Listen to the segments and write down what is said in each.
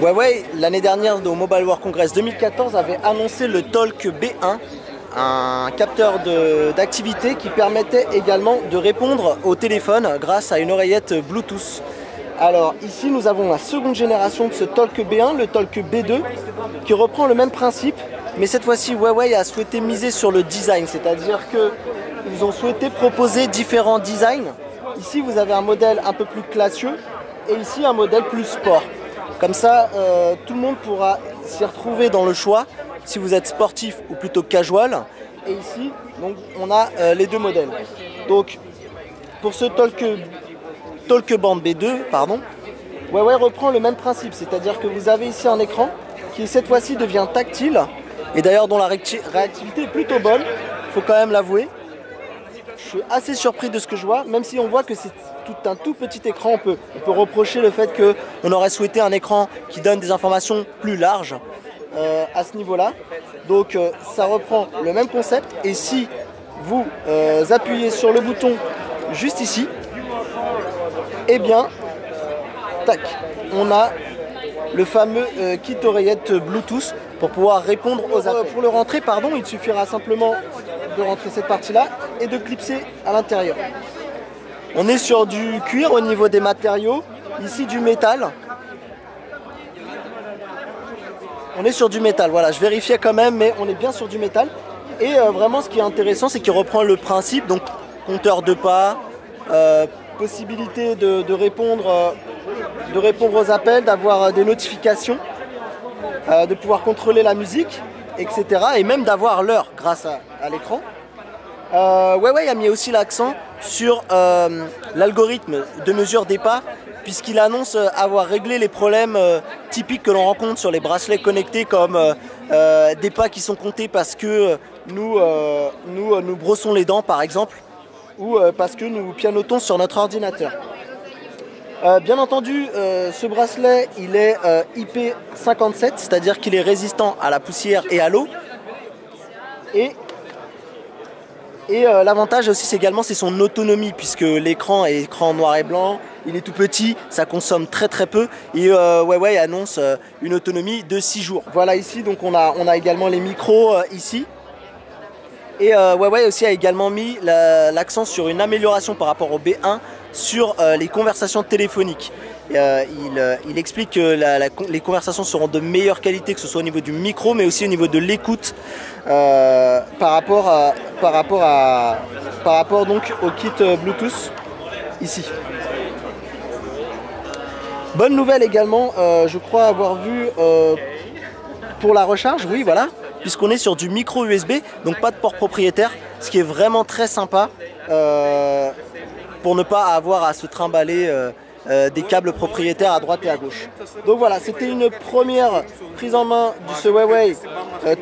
Huawei, l'année dernière au Mobile World Congress 2014, avait annoncé le Talk B1, un capteur d'activité qui permettait également de répondre au téléphone grâce à une oreillette Bluetooth. Alors ici nous avons la seconde génération de ce Talk B1, le Talk B2, qui reprend le même principe, mais cette fois-ci Huawei a souhaité miser sur le design, c'est-à-dire qu'ils ont souhaité proposer différents designs. Ici vous avez un modèle un peu plus classieux et ici un modèle plus sport. Comme ça, tout le monde pourra s'y retrouver dans le choix, si vous êtes sportif ou plutôt casual. Et ici, donc, on a les deux modèles. Donc, pour ce Talkband B2, Huawei reprend le même principe, c'est-à-dire que vous avez ici un écran qui cette fois-ci devient tactile, et d'ailleurs dont la réactivité est plutôt bonne, il faut quand même l'avouer. Je suis assez surpris de ce que je vois, même si on voit que c'est un tout petit écran. On peut reprocher le fait qu'on aurait souhaité un écran qui donne des informations plus larges à ce niveau-là. Donc ça reprend le même concept, et si vous appuyez sur le bouton juste ici, et bien, tac, on a le fameux kit oreillette Bluetooth pour pouvoir répondre aux appels. Pour le rentrer, il suffira simplement de rentrer cette partie-là et de clipser à l'intérieur. On est sur du cuir au niveau des matériaux, ici du métal. On est sur du métal, voilà, je vérifiais quand même, mais on est bien sur du métal. Et vraiment ce qui est intéressant, c'est qu'il reprend le principe, donc compteur de pas, possibilité de répondre aux appels, d'avoir des notifications, de pouvoir contrôler la musique, etc. Et même d'avoir l'heure grâce à l'écran. Huawei a mis aussi l'accent sur l'algorithme de mesure des pas, puisqu'il annonce avoir réglé les problèmes typiques que l'on rencontre sur les bracelets connectés, comme des pas qui sont comptés parce que nous brossons les dents par exemple, ou parce que nous pianotons sur notre ordinateur. Bien entendu, ce bracelet il est IP57, c'est-à-dire qu'il est résistant à la poussière et à l'eau. Et l'avantage aussi c'est son autonomie, puisque l'écran est écran noir et blanc, il est tout petit, ça consomme très peu, et Huawei annonce une autonomie de 6 jours. Voilà, ici donc on a également les micros ici. Et Huawei aussi a également mis l'accent sur une amélioration par rapport au B1 sur les conversations téléphoniques. Il explique que les conversations seront de meilleure qualité, que ce soit au niveau du micro, mais aussi au niveau de l'écoute, par rapport donc au kit Bluetooth ici. Bonne nouvelle également, je crois avoir vu pour la recharge, oui voilà, puisqu'on est sur du micro USB, donc pas de port propriétaire, ce qui est vraiment très sympa pour ne pas avoir à se trimballer des câbles propriétaires à droite et à gauche. Donc voilà, c'était une première prise en main de ce Huawei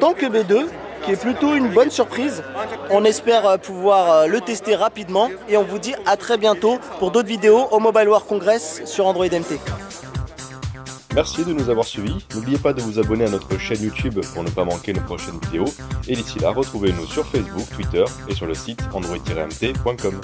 Talk B2, qui est plutôt une bonne surprise. On espère pouvoir le tester rapidement, et on vous dit à très bientôt pour d'autres vidéos au Mobile World Congress sur Android MT. Merci de nous avoir suivis, n'oubliez pas de vous abonner à notre chaîne YouTube pour ne pas manquer nos prochaines vidéos, et d'ici là, retrouvez-nous sur Facebook, Twitter et sur le site android-mt.com.